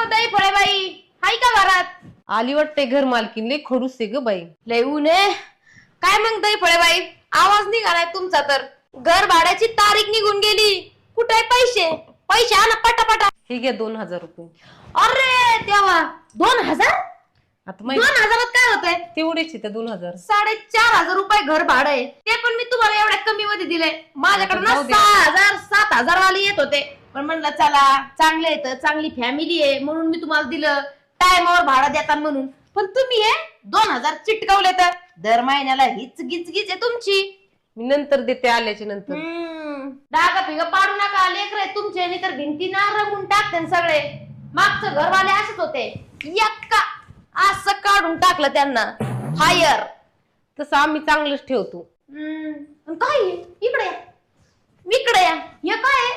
दही फळे बाई हाय का घरात? आली वाटते घर मालकीन लय खडूस ग बाई. लय ऊन आहे. काय मग दही फळे बाई आवाज निघालाय तुमचा तर. घर भाड्याची तारीख निघून गेली. कुठे पैसे? पैसे आणा पटापटा. हे घ्या 2000 रुपये. अरे देवा 2000? आता 2000 काय होतंय? तेवढेच आहे 2000. 4500 रुपये घर भाडं आहे. ते पण मी तुम्हाला एवढ्या कमी मध्ये दिले. माझ्याकडे ना 6000 7000 वाले येत होते. पण म्हणलं चला चांगले येत चांगली फॅमिली आहे म्हणून मी तुम्हाला दिलं. टायमावर भाडं देतात म्हणून. पण तुम्ही हे 2000 चिटकवले तर दर महिन्याला हीच गिच आहे तुमची. मी नंतर देते आल्याच्या नंतर. डागा पिग पाडू नका लेकर तुमचे नाही तर भिंती ना रंगून टाकते सगळे. मागचं घरवाले असंच होते. एक्का असं काढून टाकलं त्यांना. फायर तसं आम्ही चांगलंच ठेवतो. काय इकडे इकडे या. हे काय